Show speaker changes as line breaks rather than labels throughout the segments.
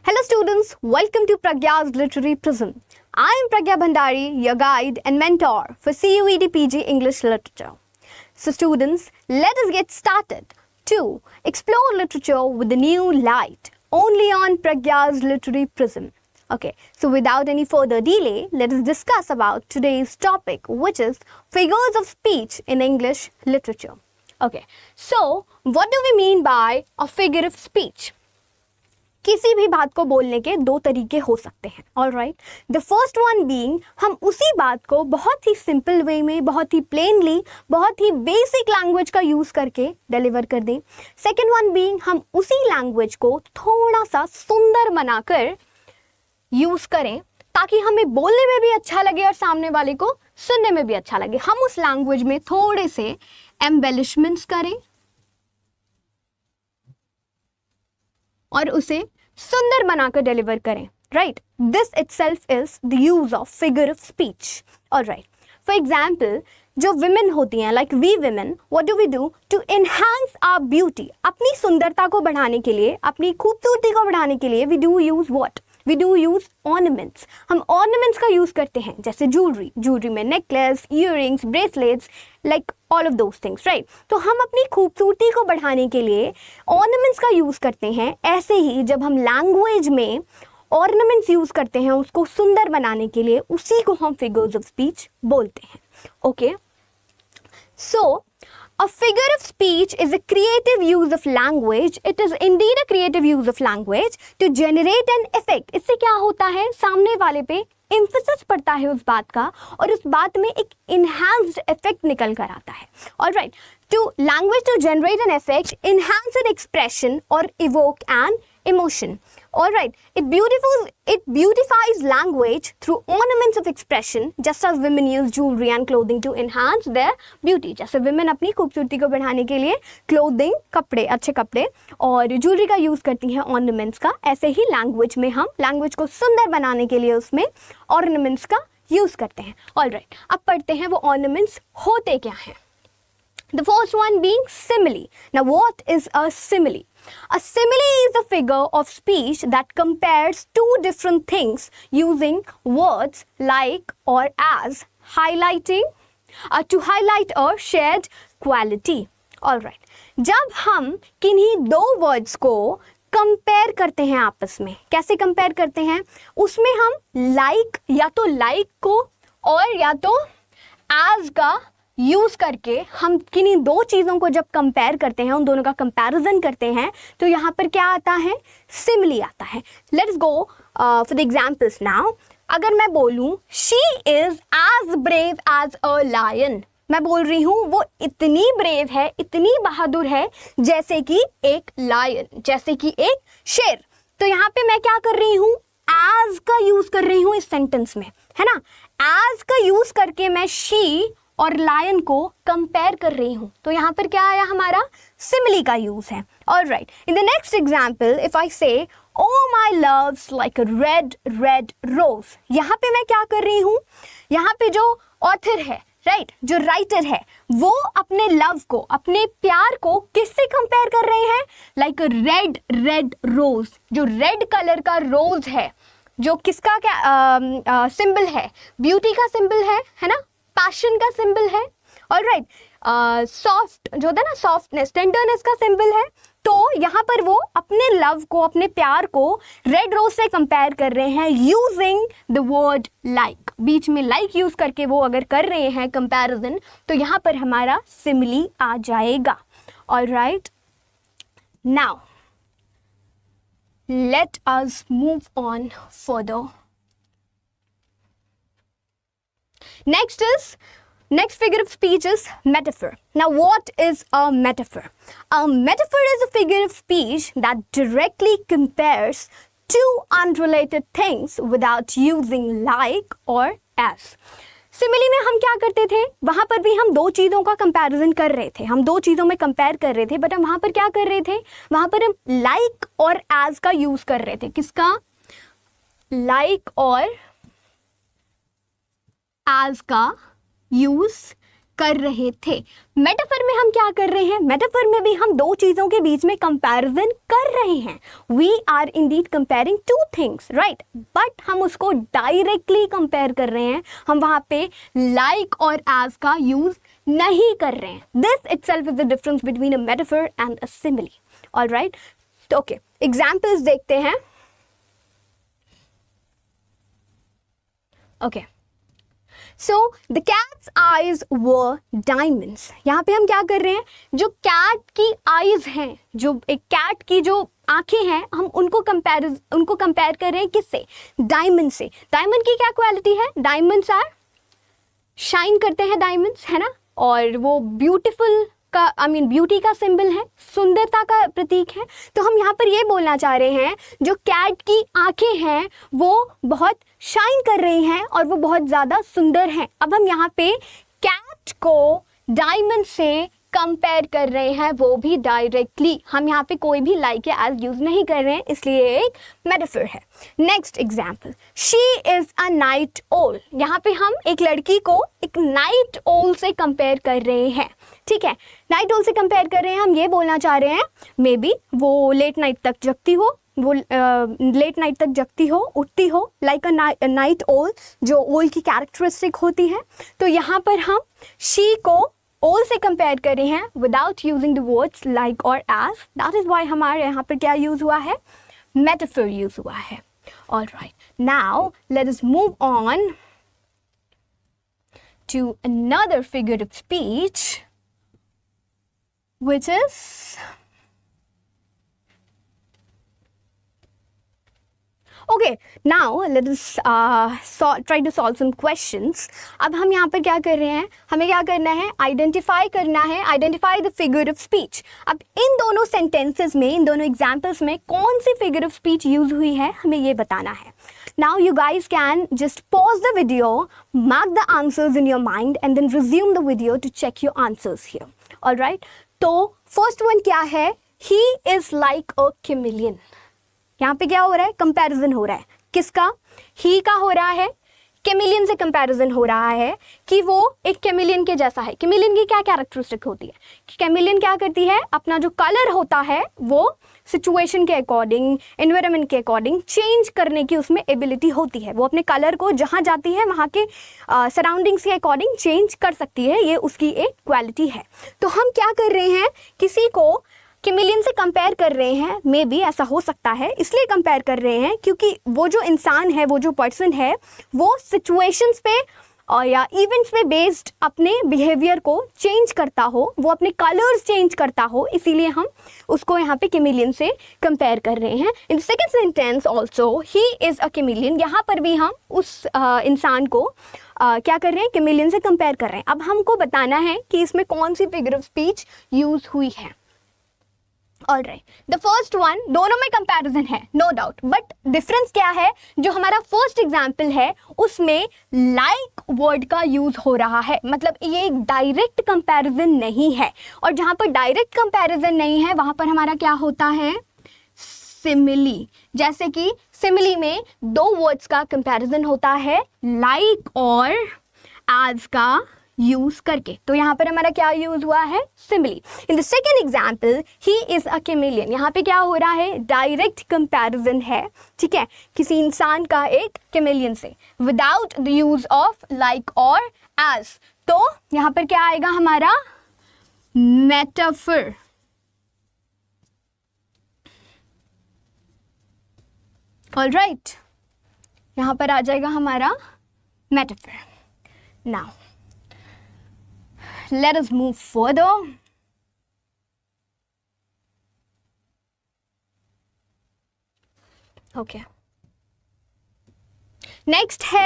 Hello students, welcome to Pragya's Literary Prism. I am Pragya Bhandari, your guide and mentor for CUET PG English Literature. So students, let us get started to explore literature with a new light only on Pragya's Literary Prism. Okay, so without any further delay, let us discuss about today's topic, which is figures of speech in English literature. Okay, so what do we mean by a figure of speech? किसी भी बात को बोलने के दो तरीके हो सकते हैं. All right, the first one being हम उसी बात को बहुत ही सिंपल वे में, बहुत ही प्लेनली, बहुत ही बेसिक लैंग्वेज का यूज करके डिलीवर कर दें. सेकेंड वन बीइंग हम उसी लैंग्वेज को थोड़ा सा सुंदर बनाकर यूज करें ताकि हमें बोलने में भी अच्छा लगे और सामने वाले को सुनने में भी अच्छा लगे. हम उस लैंग्वेज में थोड़े से एम्बेलिशमेंट्स करें और उसे सुंदर बनाकर डिलीवर करें. Right, this itself is the use of figure of speech. Alright, for example जो विमेन होती हैं, like we women, what do we do to enhance our beauty? अपनी सुंदरता को बढ़ाने के लिए, अपनी खूबसूरती को बढ़ाने के लिए we do use what? We do use ornaments. हम ऑर्नामेंट्स का यूज करते हैं, जैसे ज्वेलरी में necklace, earrings, bracelets, like all of those things. Right, तो हम अपनी खूबसूरती को बढ़ाने के लिए ऑर्नामेंट्स का यूज करते हैं. ऐसे ही जब हम लैंग्वेज में ऑर्नामेंट्स यूज करते हैं उसको सुंदर बनाने के लिए, उसी को हम फिगर्स ऑफ स्पीच बोलते हैं. Okay, so a figure of speech is a creative use of language. It is indeed a creative use of language to generate an effect. इससे क्या होता है, सामने वाले पे emphasis पड़ता है उस बात का और उस बात में एक enhanced effect निकल कर आता है. Alright, to language to generate an effect, enhance an expression or evoke an emotion. Alright, it beautifies language through ornaments of expression, just as women use jewelry and clothing to enhance their beauty. जैसे women अपनी खूबसूरती को बढ़ाने के लिए clothing, कपड़े, अच्छे कपड़े और jewelry का यूज करती हैं ornaments का, ऐसे ही language में हम language को सुंदर बनाने के लिए उसमें ornaments का यूज करते हैं. Alright, अब पढ़ते हैं वो ornaments होते क्या हैं. The first one being simile. Now what is a simile? A simile is a figure of speech that compares two different things using words like or as, highlighting to highlight a shared quality. Alright, जब हम किन्हीं दो words को compare करते हैं आपस में, कैसे कंपेयर करते हैं? उसमें हम like या तो like को और या तो as का यूज करके हम किन्हीं दो चीज़ों को जब कंपेयर करते हैं, उन दोनों का कंपैरिजन करते हैं, तो यहाँ पर क्या आता है? सिमिली आता है. Let's go for the examples now. अगर मैं बोलूँ she is as brave as a lion, मैं बोल रही हूँ वो इतनी ब्रेव है, इतनी बहादुर है जैसे कि एक लायन, जैसे कि एक शेर. तो यहाँ पे मैं क्या कर रही हूँ? एज का यूज कर रही हूँ इस सेंटेंस में, है ना. एज का यूज करके मैं शी और लायन को कंपेयर कर रही हूं, तो यहां पर क्या आया? हमारा सिमिली का यूज है. Alright, in the next example if I say O my love's like a red red rose, यहां पे मैं क्या कर रही हूं? यहां पे जो ऑथर है, राइट, जो राइटर है, वो अपने लव को, अपने प्यार को किससे कंपेयर कर रहे हैं? Like a red red rose. जो रेड कलर का रोज है, जो किसका क्या सिंबल है? ब्यूटी का सिंबल है ना, पैशन का सिंबल है. ऑलराइट, सॉफ्ट जो होता है ना, सॉफ्टनेस, टेंडरनेस का सिंबल है. तो यहाँ पर वो अपने लव को, अपने प्यार को रेड रोज से कंपेयर कर रहे हैं यूजिंग द वर्ड लाइक. बीच में लाइक यूज करके वो अगर कर रहे हैं कंपैरिजन, तो यहाँ पर हमारा सिमिली आ जाएगा. Alright, now let us move on further. Next figure of speech is metaphor. Now what is a metaphor? A metaphor is a figure of speech that directly compares two unrelated things without using like or as. Simile में हम क्या करते थे? वहां पर भी हम दो चीज़ों का कंपैरिजन कर रहे थे, हम दो चीज़ों में कंपेयर कर रहे थे, बट हम वहां पर क्या कर रहे थे? वहां पर हम like और as का यूज कर रहे थे. किसका? like और as का यूज कर रहे थे। मेटाफर में हम क्या कर रहे हैं? मेटाफर में भी हम दो चीज़ों के बीच में कंपैरिजन कर रहे हैं। We are indeed comparing two things, right, but हम उसको डायरेक्टली कंपेयर कर रहे हैं। हम वहाँ पे लाइक और एज का यूज नहीं कर रहे हैं। This itself is the difference between a metaphor and a simile. Alright, तो ओके, एग्जाम्पल्स देखते हैं। Okay, so the cats eyes were diamonds. यहाँ पे हम क्या कर रहे हैं? जो कैट की आईज हैं, जो एक कैट की जो आंखें हैं, हम उनको कंपेयर कर रहे हैं किससे? डायमंड से। डायमंड की क्या क्वालिटी है? डायमंड्स आर शाइन करते हैं, डायमंड्स, है ना, और वो ब्यूटीफुल का ब्यूटी का सिंबल है, सुंदरता का प्रतीक है। तो हम यहाँ पर ये बोलना चाह रहे हैं जो कैट की आंखें हैं वो बहुत शाइन कर रही हैं और वो बहुत ज़्यादा सुंदर हैं। अब हम यहाँ पे कैट को डायमंड से कंपेयर कर रहे हैं, वो भी डायरेक्टली। हम यहाँ पे कोई भी लाइक या एज यूज नहीं कर रहे हैं, इसलिए एक मेटाफर है। Next example, she is a night ओल। यहाँ पे हम एक लड़की को एक नाइट ओल से कंपेयर कर रहे हैं, ठीक है। नाइट ओल से कंपेयर कर रहे हैं, हम ये बोलना चाह रहे हैं मे बी वो लेट नाइट तक जगती हो, वो लेट नाइट तक जगती हो, उठती हो, लाइक अ नाइट ओल, जो ओल की कैरेक्टरिस्टिक होती है। तो यहाँ पर हम शी को ओल से कंपेयर कर रहे हैं without using the words like और एज। दैट इज वाई हमारे यहाँ पर क्या यूज हुआ है? मेटाफर यूज हुआ है। Alright, now let us move on to another figure of speech which is okay, now let us try to solve some questions. अब हम यहाँ पर क्या कर रहे हैं? हमें क्या करना है? आइडेंटिफाई करना है, identify the figure of speech. अब इन दोनों सेंटेंसेस में, इन दोनों एग्जाम्पल्स में कौन सी फिगर ऑफ स्पीच यूज हुई है, हमें ये बताना है। Now you guys can just pause the video, mark the answers in your mind and then resume the video to check your answers here. Alright? तो फर्स्ट वन क्या है? He is like a chameleon. यहाँ पे क्या हो रहा है? Comparison हो रहा है। किसका? ही का हो रहा है, कैमिलियन से कंपैरिजन हो रहा है कि वो एक कैमिलियन के जैसा है। कैमिलियन की क्या कैरेक्टरिस्टिक होती है? कि कैमिलियन क्या करती है? अपना जो कलर होता है वो सिचुएशन के अकॉर्डिंग, एनवायरनमेंट के अकॉर्डिंग चेंज करने की उसमें एबिलिटी होती है। वो अपने कलर को जहाँ जाती है वहाँ के सराउंडिंग्स के अकॉर्डिंग चेंज कर सकती है, ये उसकी एक क्वालिटी है। तो हम क्या कर रहे हैं? किसी को कैमिलियन से कंपेयर कर रहे हैं, मे बी ऐसा हो सकता है, इसलिए कंपेयर कर रहे हैं क्योंकि वो जो इंसान है, वो जो पर्सन है, वो सिचुएशंस पे और या इवेंट्स पे बेस्ड अपने बिहेवियर को चेंज करता हो, वो अपने कलर्स चेंज करता हो, इसीलिए हम उसको यहाँ पे कैमिलियन से कंपेयर कर रहे हैं। In second sentence also he is a chameleon, यहाँ पर भी हम उस इंसान को क्या कर रहे हैं? कैमिलियन से कंपेयर कर रहे हैं। अब हमको बताना है कि इसमें कौन सी फिगर ऑफ स्पीच यूज हुई है। ऑलराइट, द फर्स्ट वन, दोनों में कंपैरिजन है नो डाउट, बट डिफरेंस क्या है? जो हमारा फर्स्ट एग्जाम्पल है उसमें लाइक वर्ड का यूज हो रहा है, मतलब ये एक डायरेक्ट कंपैरिजन नहीं है। और जहां पर डायरेक्ट कंपैरिजन नहीं है वहां पर हमारा क्या होता है? सिमिली। जैसे कि सिमिली में दो वर्ड्स का कंपैरिजन होता है लाइक और एज का यूज करके। तो यहाँ पर हमारा क्या यूज हुआ है? Simile. In the second example he is a chameleon, यहाँ पे क्या हो रहा है? डायरेक्ट कंपैरिजन है, ठीक है, किसी इंसान का एक कैमिलियन से, without the use of like और एज। तो यहाँ पर क्या आएगा हमारा? मेटाफर। ऑलराइट, यहाँ पर आ जाएगा हमारा metaphor. Now let us move further. Okay. Next है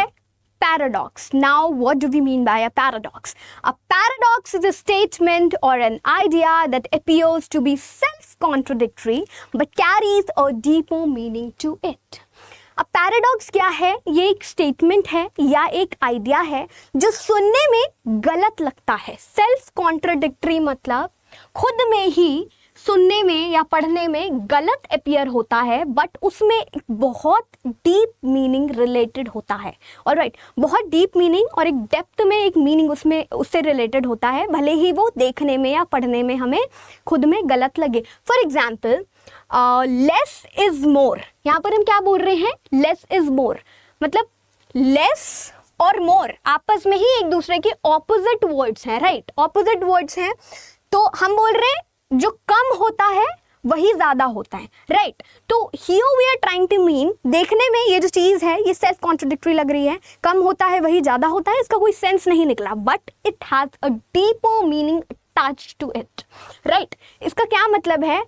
paradox. Now what do we mean by a paradox? A paradox is a statement or an idea that appears to be self-contradictory but carries a deeper meaning to it. अब paradox क्या है? ये एक statement है या एक idea है जो सुनने में गलत लगता है। सेल्फ कॉन्ट्राडिक्टरी मतलब खुद में ही सुनने में या पढ़ने में गलत अपीयर होता है, बट उसमें एक बहुत डीप मीनिंग रिलेटेड होता है। ऑलराइट, बहुत डीप मीनिंग और एक डेप्थ में एक मीनिंग उसमें उससे रिलेटेड होता है, भले ही वो देखने में या पढ़ने में हमें खुद में गलत लगे। For example, less is more, यहाँ पर हम क्या बोल रहे हैं, लेस इज मोर, मतलब लेस और मोर आपस में ही एक दूसरे के ऑपोजिट वर्ड्स हैं, राइट, ऑपोजिट वर्ड्स हैं। तो हम बोल रहे हैं जो कम होता है वही ज्यादा होता है, राइट। तो here we are trying to mean, देखने में ये जो चीज है ये सेल्फ कॉन्ट्रडिक्टरी लग रही है, कम होता है वही ज्यादा होता है, इसका कोई सेंस नहीं निकला, but it has a deeper meaning attached to it, right. इसका क्या मतलब है,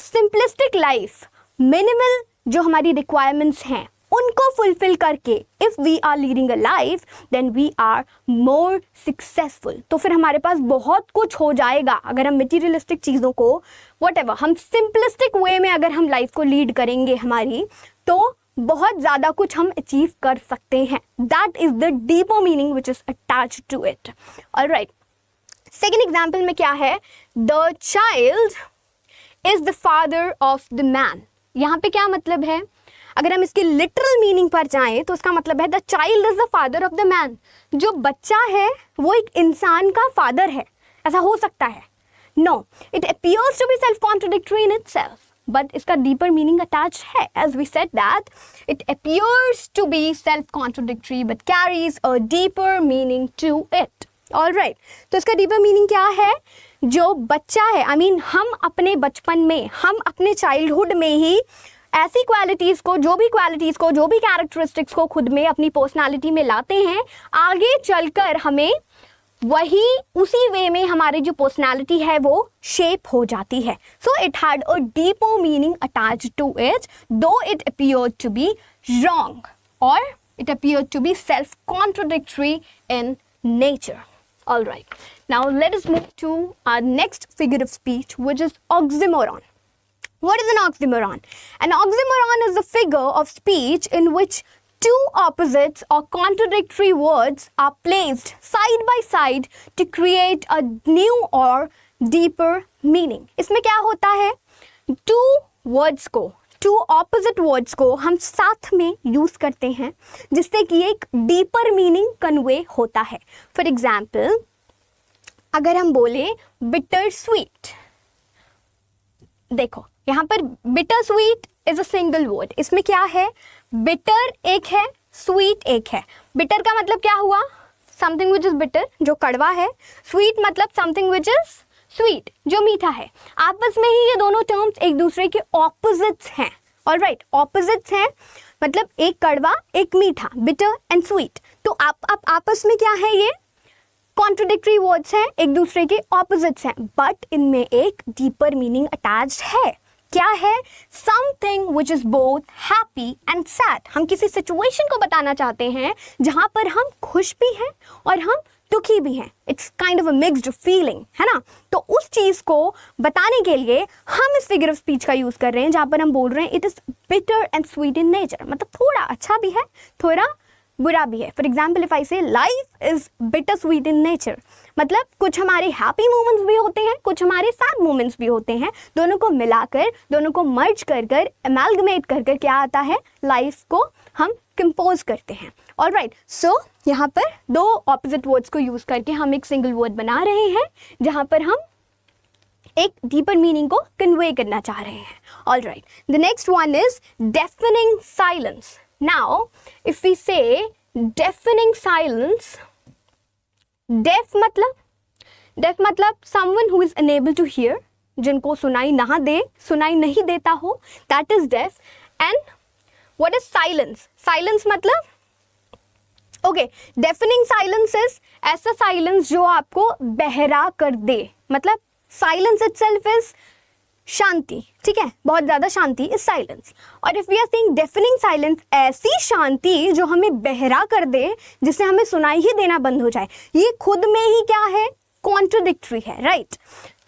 सिंपलिस्टिक लाइफ, मिनिमल जो हमारी रिक्वायरमेंट्स हैं उनको फुलफिल करके if we are leading a life then we are more successful. तो फिर हमारे पास बहुत कुछ हो जाएगा अगर हम मटीरियलिस्टिक चीज़ों को व्हाटएवर हम सिंपलिस्टिक वे में अगर हम लाइफ को लीड करेंगे हमारी, तो बहुत ज़्यादा कुछ हम अचीव कर सकते हैं। That is the deeper meaning which is attached to it. Alright, second example में क्या है, the child is the father of the man. यहाँ पे क्या मतलब है, अगर हम इसकी लिटरल मीनिंग पर जाएं तो उसका मतलब है the child is the father of the man. जो बच्चा है वो एक इंसान का फादर है, ऐसा हो सकता है? No, it appears to be self contradictory in itself, but इसका डीपर मीनिंग अटैच है। As we said that it appears to be self contradictory but carries a deeper meaning to it. Alright, तो इसका deeper meaning क्या है, जो बच्चा है, I mean हम अपने बचपन में, हम अपने चाइल्डहुड में ही ऐसी क्वालिटीज़ को, जो भी क्वालिटीज़ को, जो भी कैरेक्टरिस्टिक्स को खुद में अपनी पर्सनालिटी में लाते हैं, आगे चलकर हमें वही उसी वे में हमारी जो पर्सनालिटी है वो शेप हो जाती है। So it had a deeper meaning attached to it, though it appeared to be wrong और it appeared to be self contradictory in nature. All right, now let us move to our next figure of speech, which is oxymoron. What is an oxymoron? An oxymoron is a figure of speech in which two opposites or contradictory words are placed side by side to create a new or deeper meaning. इसमें क्या होता है, two words को, to opposite words को हम साथ में use करते हैं जिससे कि एक डीपर मीनिंग कन्वे होता है। फॉर एग्जाम्पल, अगर हम बोले बिटर स्वीट, देखो यहाँ पर bitter sweet is a single word. इसमें क्या है, बिटर एक है, स्वीट एक है। बिटर का मतलब क्या हुआ, समथिंग विच इज बिटर, जो कड़वा है। स्वीट मतलब समथिंग विच इज स्वीट, जो मीठा है। आपस में ही ये दोनों टर्म्स एक दूसरे के ऑपोजिट्स हैं। ऑलराइट, ऑपोजिट्स हैं मतलब एक कड़वा एक मीठा, बिटर एंड स्वीट। तो आप आपस में क्या है, ये कॉन्ट्रडिक्टरी वर्ड्स हैं, एक दूसरे के ऑपोजिट्स हैं, बट इनमें एक डीपर मीनिंग अटैच्ड है। क्या है, something which is both happy and sad. हम किसी सिचुएशन को बताना चाहते हैं जहां पर हम खुश भी हैं और हम दुखी भी हैं। It's kind of a mixed feeling, है ना। तो उस चीज़ को बताने के लिए हम इस फिगर ऑफ स्पीच का यूज़ कर रहे हैं जहाँ पर हम बोल रहे हैं it is bitter and sweet in nature, मतलब थोड़ा अच्छा भी है थोड़ा बुरा भी है। फॉर एग्जाम्पल, इफ आई से life is bitter sweet in nature, मतलब कुछ हमारे हैप्पी मोमेंट्स भी होते हैं, कुछ हमारे सैड मोमेंट्स भी होते हैं, दोनों को मिलाकर, दोनों को मर्ज कर कर, एमैल्गमेट कर कर क्या आता है, लाइफ को हम कंपोज करते हैं। ऑलराइट, सो यहाँ पर दो ऑपोजिट वर्ड्स को यूज करके हम एक सिंगल वर्ड बना रहे हैं जहाँ पर हम एक डीपर मीनिंग को कन्वे करना चाह रहे हैं। Alright, the next one is deafening silence. Now, if we say deafening silence, deaf मतलब someone who is unable to hear, जिनको सुनाई ना दे, सुनाई नहीं देता हो, that is deaf. And what is silence? Silence मतलब, okay, deafening silence is ऐसा silence जो आपको बहरा कर दे, मतलब silence itself is शांति, ठीक है, बहुत ज़्यादा शांति इज साइलेंस। और if we are saying deafening silence, ऐसी शांति जो हमें बहरा कर दे, जिससे हमें सुनाई ही देना बंद हो जाए, ये खुद में ही क्या है, कॉन्ट्रोडिक्टरी है, राइट?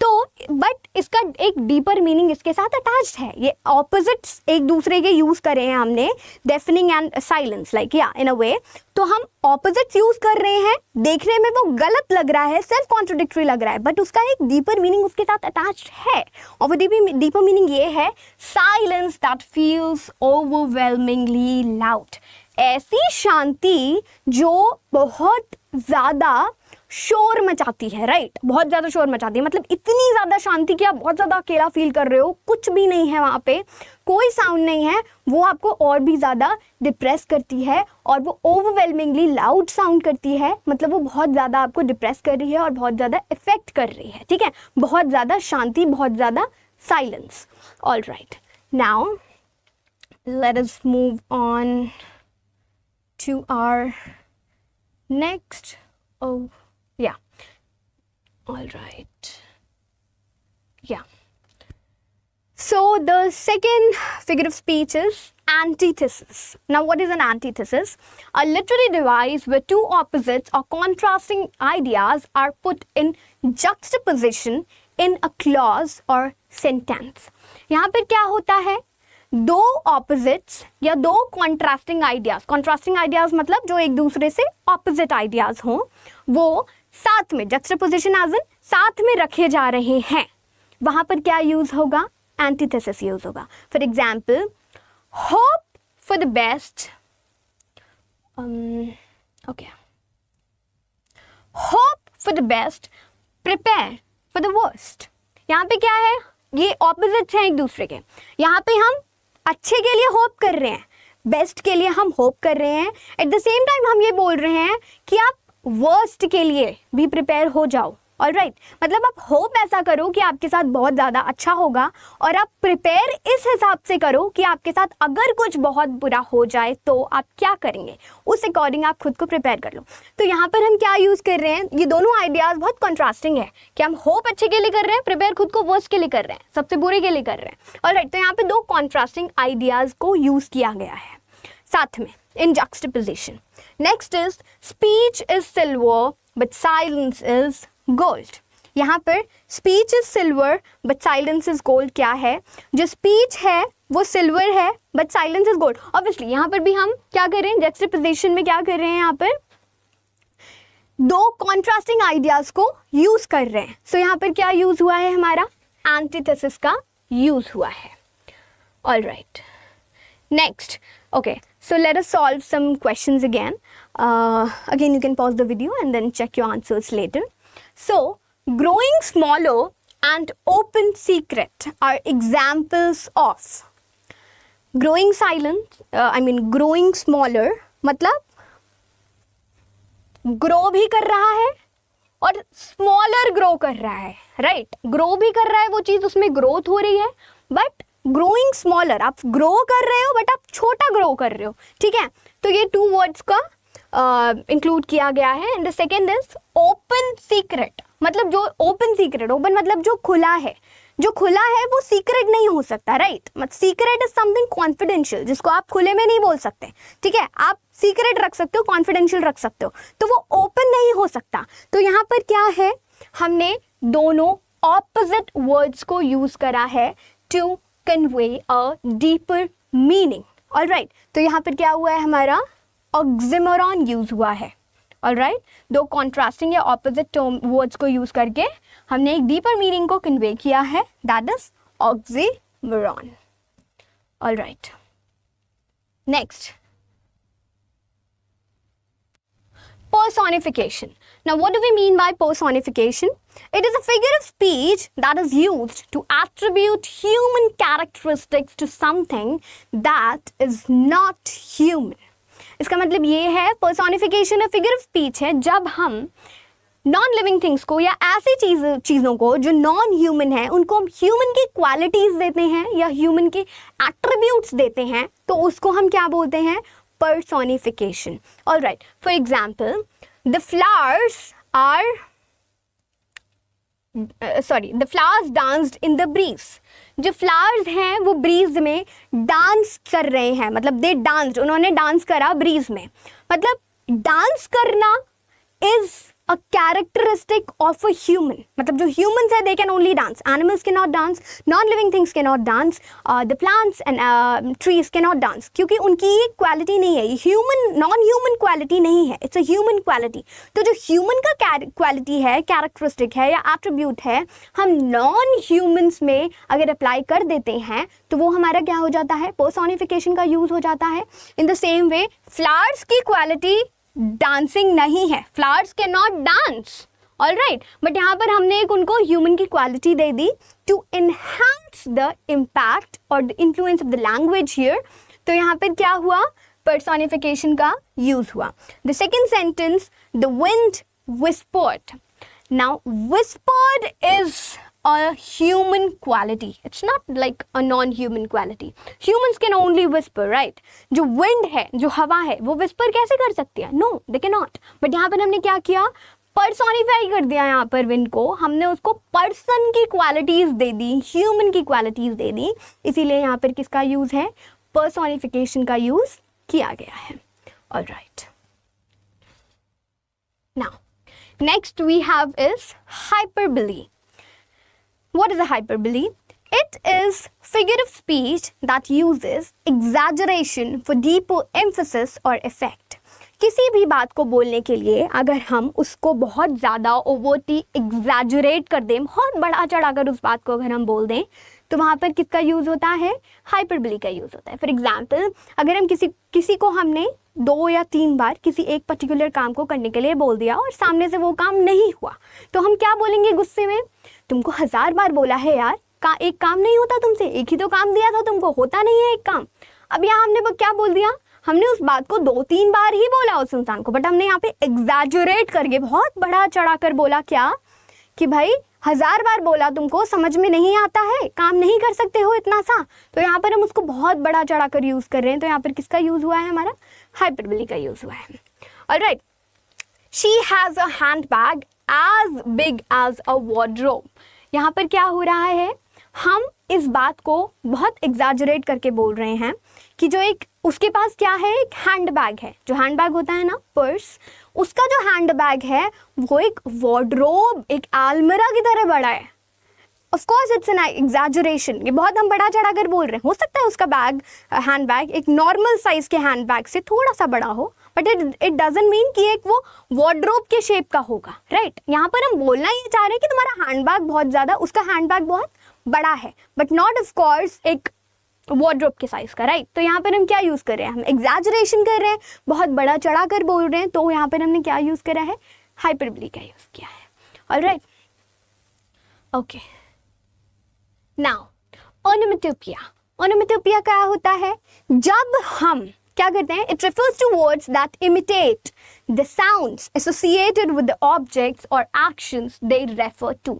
तो बट इसका एक डीपर मीनिंग इसके साथ अटैच्ड है. ये ऑपोजिट्स एक दूसरे के यूज करे हैं हमने, डेफनिंग एंड साइलेंस, लाइक या इन अ वे. तो हम ऑपोजिट्स यूज कर रहे हैं, देखने में वो गलत लग रहा है, सेल्फ कॉन्ट्रोडिक्टरी लग रहा है, बट उसका एक डीपर मीनिंग उसके साथ अटैच्ड है. और वो डीपर मीनिंग ये है, silence that feels overwhelmingly loud. ऐसी शांति जो बहुत ज़्यादा शोर मचाती है, राइट? बहुत ज़्यादा शोर मचाती है, मतलब इतनी ज़्यादा शांति कि आप बहुत ज़्यादा अकेला फील कर रहे हो, कुछ भी नहीं है वहाँ पे, कोई साउंड नहीं है, वो आपको और भी ज़्यादा डिप्रेस करती है. और वो ओवरवेलमिंगली लाउड साउंड करती है, मतलब वो बहुत ज़्यादा आपको डिप्रेस कर रही है और बहुत ज़्यादा इफेक्ट कर रही है, ठीक है? बहुत ज़्यादा शांति, बहुत ज़्यादा silence. All right, now let us move on to our next, oh yeah, all right, yeah. So the second figure of speech is antithesis. Now what is an antithesis? A literary device where two opposites or contrasting ideas are put in juxtaposition in a clause or sentence. यहाँ पर क्या होता है, दो opposites या दो contrasting ideas मतलब जो एक दूसरे से ऑपोजिट आइडियाज हों, वो साथ में, जक्सटापोजिशन एज इन साथ में रखे जा रहे हैं. वहां पर क्या यूज होगा? एंटीथेसिस यूज होगा. For example, hope for the best, okay, hope for the best, prepare for the worst. यहाँ पे क्या है, ये ऑपोजिट्स हैं एक दूसरे के. यहाँ पे हम अच्छे के लिए होप कर रहे हैं, बेस्ट के लिए हम होप कर रहे हैं. एट द सेम टाइम हम ये बोल रहे हैं कि आप वर्स्ट के लिए भी प्रिपेयर हो जाओ. ऑलराइट, मतलब आप होप ऐसा करो कि आपके साथ बहुत ज़्यादा अच्छा होगा, और आप प्रिपेयर इस हिसाब से करो कि आपके साथ अगर कुछ बहुत बुरा हो जाए तो आप क्या करेंगे, उस अकॉर्डिंग आप खुद को प्रिपेयर कर लो. तो यहाँ पर हम क्या यूज़ कर रहे हैं, ये दोनों आइडियाज़ बहुत कंट्रास्टिंग है कि हम होप अच्छे के लिए कर रहे हैं, प्रिपेयर खुद को वर्स्ट के लिए कर रहे हैं, सबसे बुरे के लिए कर रहे हैं. ऑलराइट, तो यहाँ पे दो कॉन्ट्रास्टिंग आइडियाज़ को यूज़ किया गया है साथ में, in juxtaposition. Next is speech is silver but silence is gold. यहाँ पर speech is silver but silence is gold क्या है, जो स्पीच है वो सिल्वर है but silence is gold. Obviously यहाँ पर भी हम क्या कर रहे हैं, जक्सटापोजिशन में क्या कर रहे हैं, यहाँ पर दो कॉन्ट्रास्टिंग आइडियाज को यूज कर रहे हैं. सो यहाँ पर क्या यूज हुआ है, हमारा एंटीथेसिस का यूज हुआ है. All right, next, okay, so let us solve some questions again. Again, you can pause the video and then check your answers later. So, growing smaller and open secret are examples of. Growing growing smaller मतलब grow भी कर रहा है और smaller grow कर रहा है, right? grow भी कर रहा है वो चीज़, उसमें growth हो रही है, but ग्रोइंग स्मॉलर, आप ग्रो कर रहे हो बट आप छोटा ग्रो कर रहे हो, ठीक है? तो ये टू वर्ड्स का इंक्लूड किया गया है. And the second is open secret, मतलब जो ओपन सीक्रेट, ओपन मतलब जो खुला है, जो खुला है वो सीक्रेट नहीं हो सकता, राइट? मतलब सीक्रेट इज समथिंग कॉन्फिडेंशियल जिसको आप खुले में नहीं बोल सकते, ठीक है? आप सीक्रेट रख सकते हो, कॉन्फिडेंशियल रख सकते हो, तो वो ओपन नहीं हो सकता. तो यहाँ पर क्या है, हमने दोनों ऑपोजिट वर्ड्स को यूज करा है to convey a deeper meaning. All right, तो यहाँ पर क्या हुआ है, हमारा oxymoron यूज हुआ है. All right, दो contrasting या opposite words को यूज करके हमने एक deeper meaning को convey किया है, that is oxymoron. All right, next, personification. Now, what do we mean by personification? It is a figure of speech that is used to attribute human characteristics to something that is not human. इसका मतलब ये है, personification a figure of speech है जब हम non living things को या ऐसी चीज़ों को जो नॉन ह्यूमन है उनको हम ह्यूमन की क्वालिटीज़ देते हैं या ह्यूमन के एट्रीब्यूट्स देते हैं, तो उसको हम क्या बोलते हैं, personification. All right, for example, the flowers danced in the breeze. जो फ्लावर्स हैं वो ब्रीज में डांस कर रहे हैं, मतलब दे डांस्ड, उन्होंने डांस करा ब्रीज में. मतलब डांस करना is a characteristic of a human. मतलब जो humans है they can only dance, animals cannot dance, non-living things cannot dance, the plants and trees cannot dance, क्योंकि उनकी ये quality नहीं है, ये human non-human quality नहीं है, it's a human quality. तो जो human का quality है, characteristic है या attribute है, हम non-humans में अगर apply कर देते हैं तो वो हमारा क्या हो जाता है, personification का use हो जाता है. In the same way flowers की quality डांसिंग नहीं है, flowers can not dance, alright, but यहाँ पर हमने एक उनको ह्यूमन की क्वालिटी दे दी टू एनहांस द इम्पैक्ट और the influence of the language here. तो यहाँ पर क्या हुआ, पर्सोनिफिकेशन का यूज हुआ. The second sentence, the wind whispered. Now whispered is a human quality, it's not like a non-human quality. Humans can only whisper, right? जो wind है, जो हवा है, वो whisper कैसे कर सकती है? No, they cannot. But यहाँ पर हमने क्या किया, पर्सोनिफाई कर दिया यहाँ पर विंड को, हमने उसको पर्सन की क्वालिटीज दे दी, ह्यूमन की क्वालिटीज दे दी, इसीलिए यहाँ पर किसका यूज है, पर्सोनिफिकेशन का यूज किया गया है. Alright. Now, next we have is hyperbole. What is a hyperbole? It is figure of speech that uses exaggeration for deeper emphasis or effect. किसी भी बात को बोलने के लिए अगर हम उसको बहुत ज़्यादा overtly exaggerate कर दें, बहुत बड़ा चढ़ाकर उस बात को अगर हम बोल दें, तो वहाँ पर किसका यूज़ होता है, हाइपरबोली का यूज़ होता है. फॉर एग्जाम्पल, अगर हम किसी को हमने 2 या 3 बार किसी एक पर्टिकुलर काम को करने के लिए बोल दिया और सामने से वो काम नहीं हुआ, तो हम क्या बोलेंगे गुस्से में, तुमको 1000 बार बोला है यार, एक काम नहीं होता तुमसे, एक ही तो काम दिया था तुमको, होता नहीं है एक काम. अब यहाँ हमने क्या बोल दिया, हमने उस बात को 2-3 बार ही बोला उस इंसान को, बट हमने यहाँ पे एग्जैजरेट करके बहुत बड़ा चढ़ाकर बोला क्या, कि भाई 1000 बार बोला तुमको, समझ में नहीं आता है, काम नहीं कर सकते हो इतना सा. तो यहाँ पर हम उसको बहुत बड़ा चढ़ाकर यूज कर रहे हैं, तो यहाँ पर किसका यूज हुआ है, हमारा हाइपरबोली का यूज हुआ है. Alright. She has a handbag as big as a wardrobe. यहाँ पर क्या हो रहा है, हम इस बात को बहुत एग्जैजरेट करके बोल रहे हैं कि जो एक उसके पास क्या है, एक हैंडबैग है, जो हैंडबैग होता है ना, पर्स, उसका जो हैंडबैग है वो एक वार्डरोब, एक आलमीरा की तरह बड़ा है. Of course it's an exaggeration, ये बहुत हम बड़ा चढ़ा कर बोल रहे हैं. हो सकता है उसका बैग, हैंडबैग एक नॉर्मल साइज के हैंडबैग से थोड़ा सा बड़ा हो, बट इट डजंट मीन कि एक वो वार्डरोब के शेप का होगा, राइट. यहाँ पर हम बोलना ये चाह रहे हैं कि तुम्हारा हैंडबैग बहुत ज़्यादा, उसका हैंडबैग बहुत बड़ा है, बट नॉट ऑफ कोर्स एक वार्डरोब के साइज का, राइट. तो यहाँ पर हम क्या यूज़ कर रहे हैं, हम एग्जैजरेशन कर रहे हैं, बहुत बड़ा चढ़ा कर बोल रहे हैं, तो यहाँ पर हमने क्या यूज़ करा है, हाइपरबोली का यूज़ किया है. Alright. Okay. Now onomatopoeia. Onomatopoeia क्या होता है, जब हम क्या करते हैं, it refers to words that imitate the sounds associated with the objects or actions they refer to.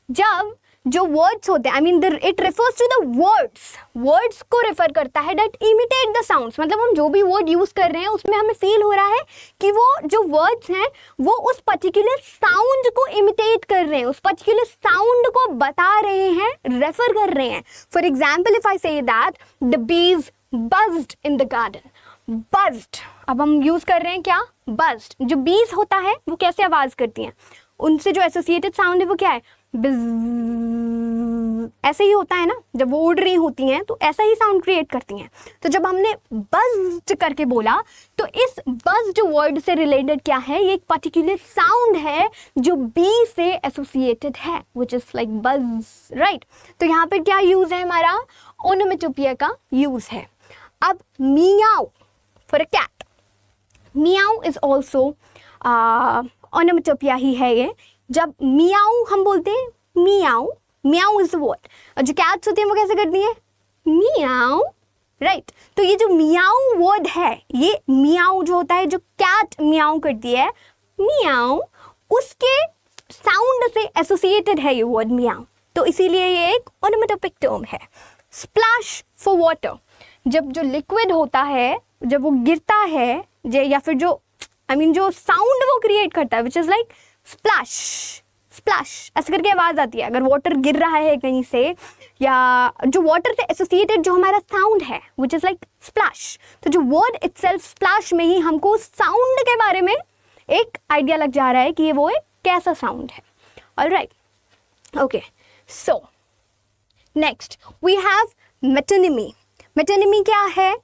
जब जो words होते हैं, I mean it refers to the words को refer करता है that imitate the sounds. मतलब हम जो भी word use कर रहे हैं उसमें हमें feel हो रहा है कि वो जो words हैं वो उस particular sound को imitate कर रहे हैं, उस particular sound को बता रहे हैं, refer कर रहे हैं. For example, if I say that the bees buzzed in the garden. Buzzed, अब हम यूज कर रहे हैं क्या, buzzed. जो bees होता है वो कैसे आवाज करती हैं, उनसे जो एसोसिएटेड साउंड है वो क्या है, ऐसे ही होता है ना, जब वो उड़ रही होती हैं तो ऐसा ही साउंड क्रिएट करती हैं. तो जब हमने buzzed करके बोला तो इस buzzed वर्ड से रिलेटेड क्या है, ये एक पर्टिकुलर साउंड है जो बी से एसोसिएटेड है, which is like buzz, right. तो यहाँ पर क्या यूज है, हमारा ओनोमेटोपिया का यूज है. अब meow for a cat, meow is also onomatopoeia ही है ये. जब मियाऊ हम बोलते हैं, meow, meow is the word, और जो कैट्स होती हैं वो कैसे करती हैं, मियाऊ, राइट. तो ये जो मियाऊ वर्ड है, ये मियाऊ जो होता है, जो कैट मियाऊ करती है, मियाऊ, उसके साउंड से एसोसिएटेड है ये वर्ड मियाऊ, तो इसीलिए ये एक ओनोमेटोपिक टर्म है. स्प्लैश फॉर वाटर, जब जो लिक्विड होता है जब वो गिरता है, या फिर जो जो साउंड वो क्रिएट करता है, which is like splash, splash ऐसे करके आवाज आती है अगर वाटर गिर रहा है कहीं से, या जो वाटर से एसोसिएटेड जो हमारा साउंड है, विच इज लाइक स्प्लैश. तो जो वर्ड इटसेल्फ स्प्लैश में ही हमको साउंड के बारे में एक आइडिया लग जा रहा है कि ये वो एक कैसा साउंड है. Alright, okay. So next we have metonymy. Metonymy क्या है?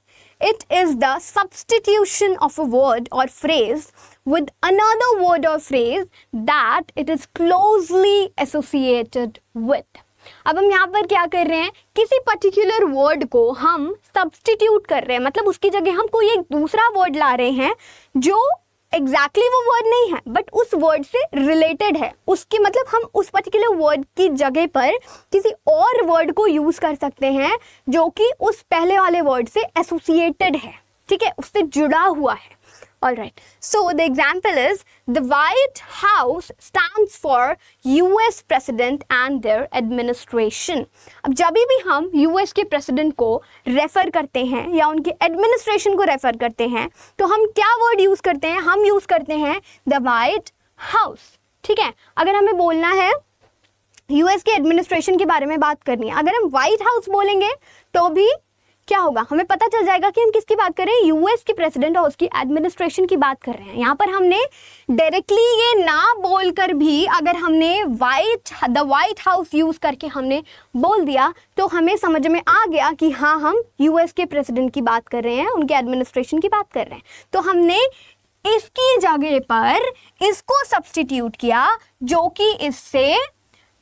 It is the substitution of a word or phrase with another word or phrase that it is closely associated with. अब हम यहाँ पर क्या कर रहे हैं, किसी पर्टिकुलर वर्ड को हम सब्सटीट्यूट कर रहे हैं, मतलब उसकी जगह हम कोई एक दूसरा वर्ड ला रहे हैं जो एग्जैक्टली वो वर्ड नहीं है बट उस वर्ड से रिलेटेड है. उसकी मतलब हम उस पर्टिकुलर वर्ड की जगह पर किसी और वर्ड को यूज़ कर सकते हैं जो कि उस पहले वाले वर्ड से एसोसिएटेड है, ठीक है, उससे जुड़ा हुआ है. Alright, so the example is the White House stands for US President and their administration. अब जब भी हम US के प्रेसिडेंट को रेफर करते हैं या उनके एडमिनिस्ट्रेशन को रेफर करते हैं तो हम क्या वर्ड यूज़ करते हैं? हम यूज़ करते हैं द वाइट हाउस. ठीक है, अगर हमें बोलना है US के एडमिनिस्ट्रेशन के बारे में बात करनी है, अगर हम वाइट हाउस बोलेंगे तो भी क्या होगा, हमें पता चल जाएगा कि हम किसकी बात कर रहे हैं, यूएस के प्रेसिडेंट और उसकी एडमिनिस्ट्रेशन की बात कर रहे हैं. यहाँ पर हमने डायरेक्टली ये ना बोलकर भी अगर हमने द वाइट हाउस यूज़ करके हमने बोल दिया तो हमें समझ में आ गया कि हाँ, हम यूएस के प्रेसिडेंट की बात कर रहे हैं, उनके एडमिनिस्ट्रेशन की बात कर रहे हैं. तो हमने इसकी जगह पर इसको सब्सटीट्यूट किया जो कि इससे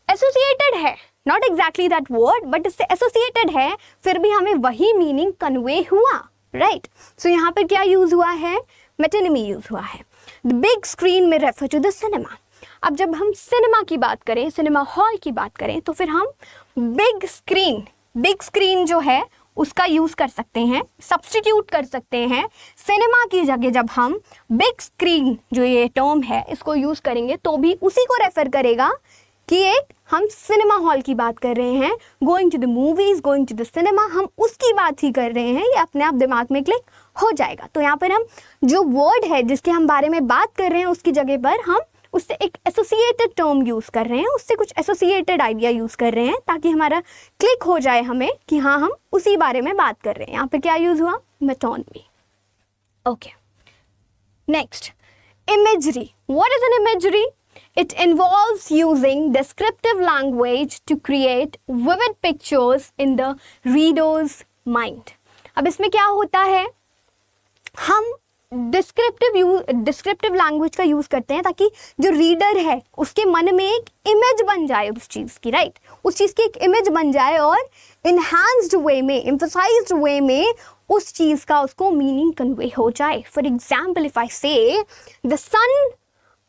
एसोसिएटेड है, not exactly that word but इससे एसोसिएटेड है, फिर भी हमें वही मीनिंग कन्वे हुआ. राइट, सो यहाँ पर क्या यूज़ हुआ है? मेटोनिमी यूज़ हुआ है. द बिग स्क्रीन में रेफर टू द सिनेमा. अब जब हम सिनेमा की बात करें, सिनेमा हॉल की बात करें तो फिर हम बिग स्क्रीन जो है उसका यूज़ कर सकते हैं, सब्सटीट्यूट कर सकते हैं. सिनेमा की जगह जब हम बिग स्क्रीन जो ये टर्म है इसको यूज़ करेंगे तो भी उसी को रेफर करेगा कि एक हम सिनेमा हॉल की बात कर रहे हैं, going to the movies, going to the cinema, हम उसकी बात ही कर रहे हैं. ये अपने आप दिमाग में क्लिक हो जाएगा. तो यहाँ पर हम जो वर्ड है जिसके हम बारे में बात कर रहे हैं उसकी जगह पर हम उससे एक एसोसिएटेड टर्म यूज़ कर रहे हैं, उससे कुछ एसोसिएटेड आइडिया यूज़ कर रहे हैं ताकि हमारा क्लिक हो जाए हमें कि हाँ, हम उसी बारे में बात कर रहे हैं. यहाँ पर क्या यूज़ हुआ? Metonymy. Okay, next imagery. What is an imagery? It involves using descriptive language to create vivid pictures in the reader's mind. अब इसमें क्या होता है, हम डिस्क्रिप्टिव लैंग्वेज का यूज़ करते हैं ताकि जो रीडर है उसके मन में एक इमेज बन जाए उस चीज़ की. राइट, उस चीज़ की एक इमेज बन जाए और इन्हांस्ड वे में, एम्फसाइज्ड वे में उस चीज़ का उसको मीनिंग कन्वे हो जाए. For example, if I say the sun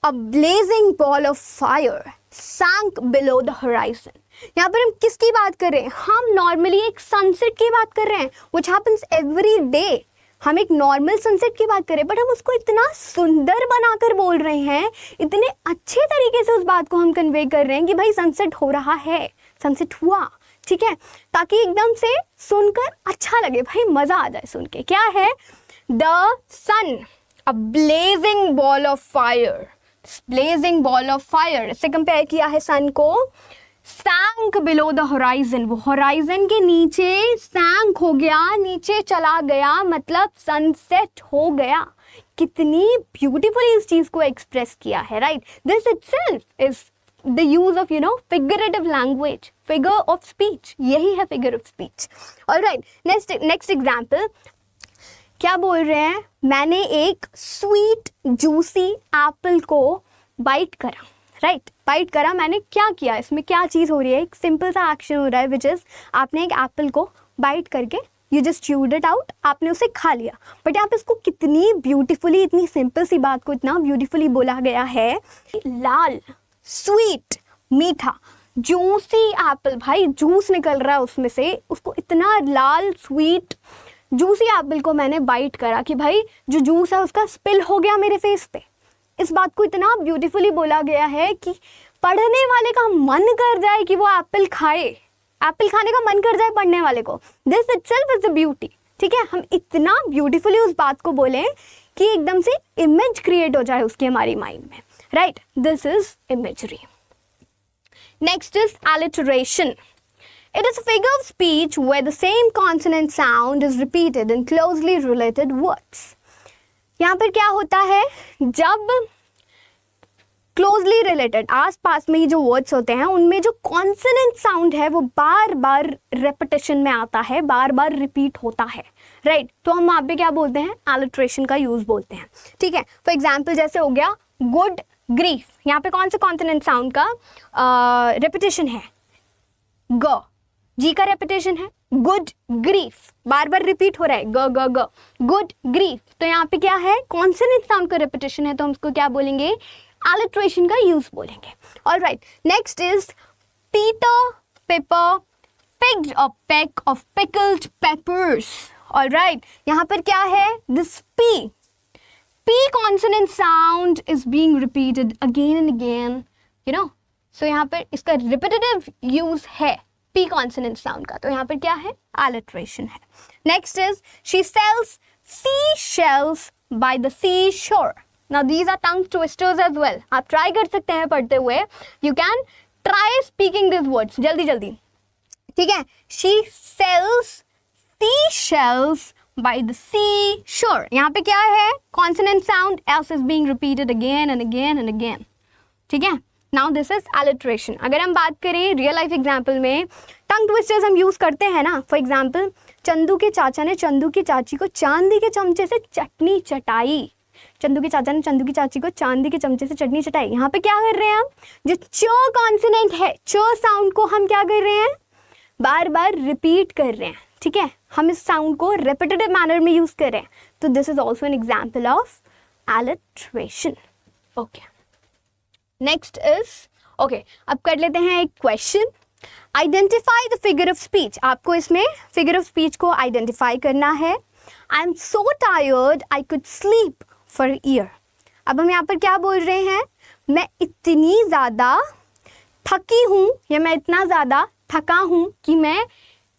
A blazing ball of fire sank below the horizon. यहाँ पर हम किसकी बात कर रहे हैं? हम नॉर्मली एक सनसेट की बात कर रहे हैं which happens every day. हम एक नॉर्मल सनसेट की बात कर रहे हैं बट हम उसको इतना सुंदर बनाकर बोल रहे हैं, इतने अच्छे तरीके से उस बात को हम कन्वे कर रहे हैं कि भाई सनसेट हो रहा है, सनसेट हुआ, ठीक है, ताकि एकदम से सुनकर अच्छा लगे, भाई मज़ा आ जाए सुन के. क्या है? The sun, a blazing ball of fire. Blazing ball of fire से कंपेयर किया है सन को. सैंक बिलो द होराइजन, वो होराइजन के नीचे सैंक हो गया, नीचे चला गया, मतलब सनसेट हो गया. कितनी ब्यूटीफुली इस चीज़ को एक्सप्रेस किया है. Right, this itself is the use of figurative language, figure of speech. यही है figure of speech. Alright, next example. क्या बोल रहे हैं? मैंने एक स्वीट जूसी एप्पल को बाइट करा. राइट, बाइट करा, मैंने क्या किया, इसमें क्या चीज़ हो रही है? एक सिंपल सा एक्शन हो रहा है विच इज़ आपने एक एप्पल को बाइट करके you just chewed it out, आपने उसे खा लिया. बट यहाँ पे इसको कितनी ब्यूटीफुली, इतनी सिंपल सी बात को इतना ब्यूटीफुली बोला गया है. लाल, स्वीट, मीठा, जूसी एप्पल, भाई जूस निकल रहा है उसमें से, उसको इतना लाल स्वीट जूसी एप्पल को मैंने बाइट करा कि भाई जो जूस है उसका स्पिल हो गया मेरे फेस पे. इस बात को इतना ब्यूटीफुली बोला गया है कि पढ़ने वाले का मन कर जाए कि वो एप्पल खाए, एप्पल खाने का मन कर जाए पढ़ने वाले को. This itself is the beauty. ठीक है, हम इतना ब्यूटीफुली उस बात को बोलें कि एकदम से इमेज क्रिएट हो जाए उसकी हमारी माइंड में. Right, this is imagery. Next is alliteration. It is a figure of speech where the same consonant sound is repeated in closely related words. यहाँ पर क्या होता है, जब क्लोजली रिलेटेड, आस पास में ही जो वर्ड्स होते हैं उनमें जो कॉन्सोनेंट साउंड है वो बार बार रेपिटेशन में आता है, बार बार रिपीट होता है, राइट? तो हम वहाँ पे क्या बोलते हैं? एलिट्रेशन का यूज बोलते हैं, ठीक है? फॉर एग्जाम्पल जैसे हो गया गुड ग्रीफ, यहाँ पे कौन सा कॉन्सोनेंट साउंड का रेपिटेशन है? ग, जी का रेपिटेशन है। गुड ग्रीफ बार बार रिपीट हो रहा है, ग ग ग, गुड ग्रीफ। तो यहाँ पे क्या है? कॉन्सोनेंट साउंड का रेपिटेशन है, तो हम उसको क्या बोलेंगे? एलिट्रेशन का यूज बोलेंगे। Alright, next is Peter paper picked a peck of pickled peppers. Alright, यहाँ पर क्या है? This P consonant sound is being repeated again and again, you know. So यहाँ पर इसका repetitive use है P consonant sound का, तो यहाँ पर क्या है? Alliteration है। Next is she sells seashells by the seashore. Now these are tongue twisters as well. आप try कर सकते हैं पढ़ते हुए। You can try speaking these words जल्दी जल्दी, ठीक है? She sells seashells by the seashore. यहाँ पे क्या है? Consonant sound S is being repeated again and again and again. ठीक है? Now this is alliteration. अगर हम बात करें रियल लाइफ एग्जाम्पल में, टंग ट्विस्टर्स हम यूज करते हैं ना। फॉर एग्जाम्पल, चंदू के चाचा ने चंदू की चाची को चांदी के चमचे से चटनी चटाई। चंदू के चाचा ने चंदू की चाची को चांदी के चमचे से चटनी चटाई। यहाँ पे क्या कर रहे हैं हम? जो च कॉन्सोनेंट है, च साउंड को हम क्या कर रहे हैं? बार बार रिपीट कर रहे हैं, ठीक है? हम इस साउंड को रेपिटेटिव मैनर में यूज कर रहे हैं, तो this is also an example of alliteration. Okay, next is, okay, अब कर लेते हैं एक question. Identify the figure of speech. आपको इसमें फिगर ऑफ स्पीच को आइडेंटिफाई करना है। I am so tired I could sleep for year. अब हम यहाँ पर क्या बोल रहे हैं? मैं इतनी ज़्यादा थकी हूँ या मैं इतना ज़्यादा थका हूँ कि मैं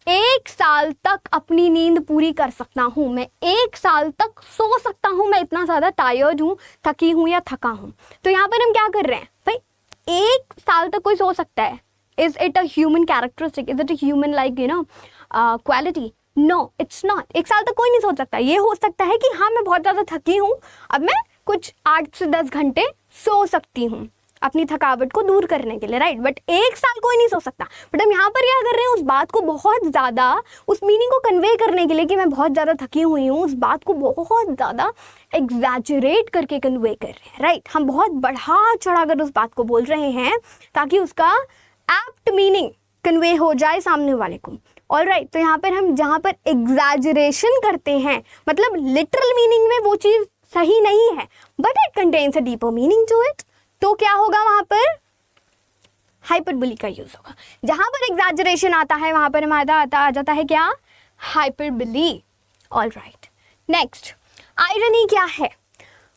1 साल तक अपनी नींद पूरी कर सकता हूँ, मैं 1 साल तक सो सकता हूँ, मैं इतना ज़्यादा टायर्ड हूँ, थकी हूँ या थका हूँ। तो यहाँ पर हम क्या कर रहे हैं? भाई 1 साल तक कोई सो सकता है? Is it a human characteristic? Is it a human like you know quality? No, it's not. 1 साल तक कोई नहीं सो सकता। ये हो सकता है कि हाँ मैं बहुत ज़्यादा थकी हूँ, अब मैं कुछ 8 से 10 घंटे सो सकती हूँ अपनी थकावट को दूर करने के लिए, राइट? बट 1 साल कोई नहीं सो सकता। बट हम यहाँ पर क्या कर रहे हैं? उस बात को बहुत ज़्यादा, उस मीनिंग को कन्वे करने के लिए कि मैं बहुत ज़्यादा थकी हुई हूँ, उस बात को बहुत ज़्यादा एग्जैजरेट करके कन्वे कर रहे हैं, राइट? हम बहुत बढ़ा चढ़ा कर उस बात को बोल रहे हैं ताकि उसका एप्ट मीनिंग कन्वे हो जाए सामने वाले को। ऑलराइट, तो यहाँ पर हम जहाँ पर एग्जैजरेशन करते हैं, मतलब लिटरल मीनिंग में वो चीज़ सही नहीं है, but it contains a deeper meaning to it, तो क्या होगा? वहां पर हाइपरबोली का यूज होगा। जहां पर एग्जैजरेशन आता है वहां पर हमारा आ जाता है क्या? हाइपरबोली। ऑलराइट, नेक्स्ट, आयरनी क्या है?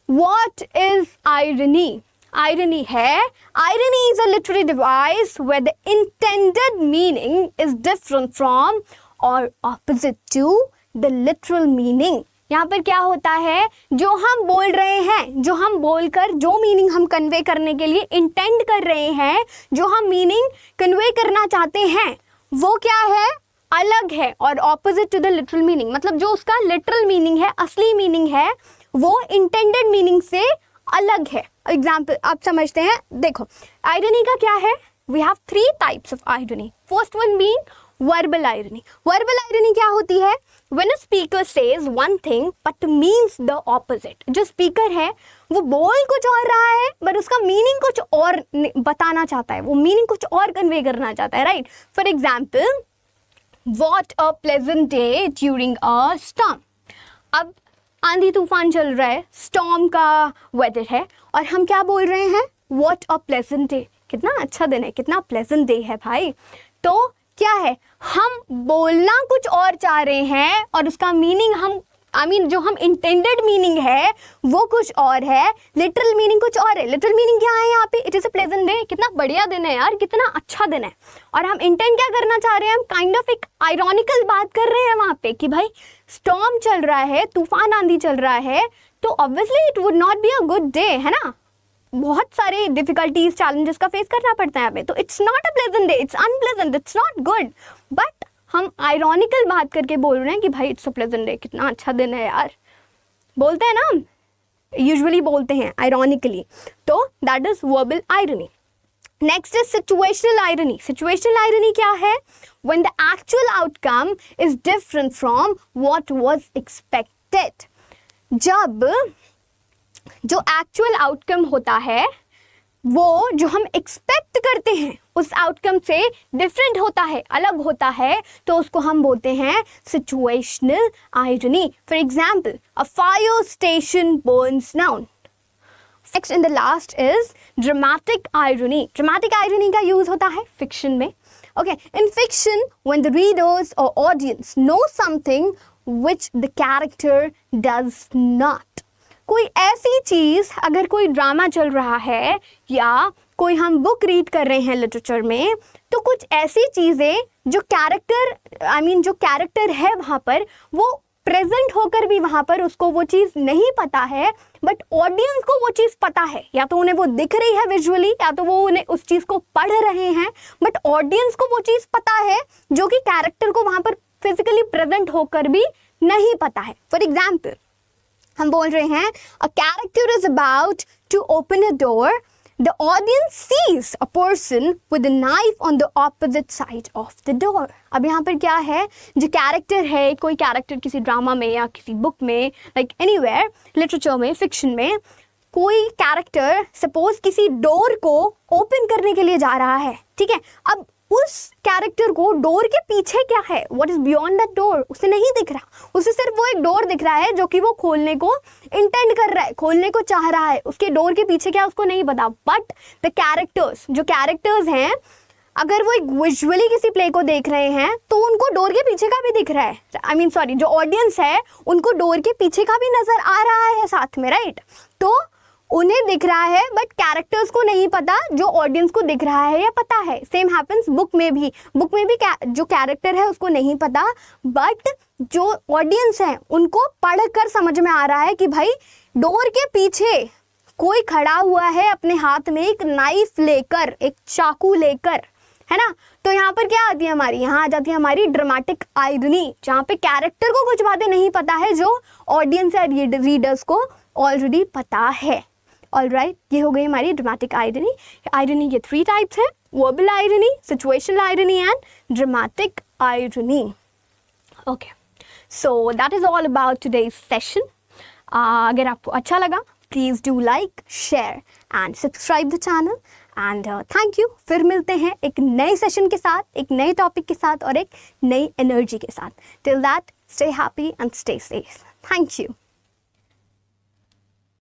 What is irony? आयरनी है, irony is a literary device where the intended meaning is different from or opposite to the literal meaning. यहाँ पर क्या होता है? जो हम बोल रहे हैं, जो हम बोलकर जो मीनिंग हम कन्वे करने के लिए इंटेंड कर रहे हैं, जो हम मीनिंग कन्वे करना चाहते हैं, वो क्या है? अलग है और opposite to the literal meaning. मतलब जो उसका लिटरल मीनिंग है, असली मीनिंग है, वो इंटेंडेड मीनिंग से अलग है। एग्जाम्पल आप समझते हैं, देखो आयरनी का क्या है? We have 3 types of irony. First one being verbal irony. Verbal irony क्या होती है? When a speaker says one thing but means the opposite. जो स्पीकर है वो बोल कुछ और रहा है बट उसका मीनिंग कुछ और बताना चाहता है, वो मीनिंग कुछ और कन्वे करना चाहता है, right? For example, what a pleasant day during a storm. अब आंधी तूफान चल रहा है, स्टॉर्म का वेदर है, और हम क्या बोल रहे हैं? what a pleasant day. कितना अच्छा दिन है, कितना प्लेजेंट डे है भाई। तो क्या है? हम बोलना कुछ और चाह रहे हैं और उसका मीनिंग हम जो हम इंटेंडेड मीनिंग है वो कुछ और है, लिटरल मीनिंग कुछ और है। लिटरल मीनिंग क्या है यहाँ पे? It is a pleasant day, कितना बढ़िया दिन है यार, कितना अच्छा दिन है। और हम इंटेंड क्या करना चाह रहे हैं? हम काइंड ऑफ एक आयरॉनिकल बात कर रहे हैं वहाँ पे कि भाई स्टॉर्म चल रहा है, तूफान आंधी चल रहा है, तो obviously it would not be a good day, है ना? बहुत सारे डिफिकल्टीज, चैलेंजेस का फेस करना पड़ता है हमें, तो it's not a pleasant day, it's unpleasant, it's not good. But हम आयरॉनिकल बात करके बोल रहे हैं कि भाई इट्स अ प्लेजेंट डे, कितना अच्छा दिन है यार। बोलते हैं ना यूजुअली बोलते हैं आयरॉनिकली, तो that is verbal irony. Next is situational irony. Situational irony क्या है? When the actual outcome is different from what was expected. जब जो एक्चुअल आउटकम होता है वो जो हम एक्सपेक्ट करते हैं उस आउटकम से डिफरेंट होता है, अलग होता है, तो उसको हम बोलते हैं situational irony. For example, a fire station burns down. Next in the last is dramatic irony. Dramatic irony का यूज होता है फिक्शन में. Okay, in fiction when the readers और audience know something which the character does not. कोई ऐसी चीज़, अगर कोई drama चल रहा है या कोई हम बुक रीड कर रहे हैं लिटरेचर में, तो कुछ ऐसी चीज़ें जो कैरेक्टर जो कैरेक्टर है वहाँ पर, वो प्रेजेंट होकर भी वहाँ पर उसको वो चीज़ नहीं पता है, बट ऑडियंस को वो चीज़ पता है. या तो उन्हें वो दिख रही है विजुअली, या तो वो उन्हें उस चीज़ को पढ़ रहे हैं, बट ऑडियंस को वो चीज़ पता है जो कि कैरेक्टर को वहाँ पर फिजिकली प्रेजेंट होकर भी नहीं पता है. फॉर एग्जाम्पल, हम बोल रहे हैं a character is about to open a door, the audience sees a person with a knife on the opposite side of the door. अब यहाँ पर क्या है, जो कैरेक्टर है, कोई कैरेक्टर किसी ड्रामा में या किसी बुक में, लाइक एनीवेयर, लिटरेचर में, फिक्शन में, कोई कैरेक्टर सपोज किसी डोर को ओपन करने के लिए जा रहा है. ठीक है, अब उस कैरेक्टर को डोर के पीछे क्या है, what is beyond that door, उसे नहीं दिख रहा. उसे सिर्फ वो एक डोर दिख रहा है जो कि वो खोलने को इंटेंड कर रहा है, खोलने को चाह रहा है. उसके डोर के पीछे क्या उसको नहीं पता. बट द कैरेक्टर्स, जो कैरेक्टर्स हैं, अगर वो एक विजुअली किसी प्ले को देख रहे हैं तो उनको डोर के पीछे का भी दिख रहा है. जो ऑडियंस है उनको डोर के पीछे का भी नजर आ रहा है साथ में, राइट. तो उन्हें दिख रहा है बट कैरेक्टर्स को नहीं पता जो ऑडियंस को दिख रहा है या पता है. सेम हैपन्स बुक में भी जो कैरेक्टर है उसको नहीं पता, बट जो ऑडियंस है उनको पढ़कर समझ में आ रहा है कि भाई डोर के पीछे कोई खड़ा हुआ है अपने हाथ में एक नाइफ लेकर, एक चाकू लेकर, है ना. तो यहाँ पर क्या आती है हमारी, यहाँ आ जाती है हमारी ड्रामेटिक आयरनी, जहाँ पे कैरेक्टर को कुछ बातें नहीं पता है जो ऑडियंस या रीडर्स को ऑलरेडी पता है. ऑलराइट, ये हो गई हमारी ड्रामेटिक आयरनी. आयरनी के 3 टाइप्स हैं, verbal irony, situational irony and dramatic irony. Okay, so that is all about today's session. अगर आपको अच्छा लगा please do like, share and subscribe the channel. And thank you. फिर मिलते हैं एक नए सेशन के साथ, एक नए टॉपिक के साथ और एक नई एनर्जी के साथ. Till that, stay happy and stay safe. Thank you.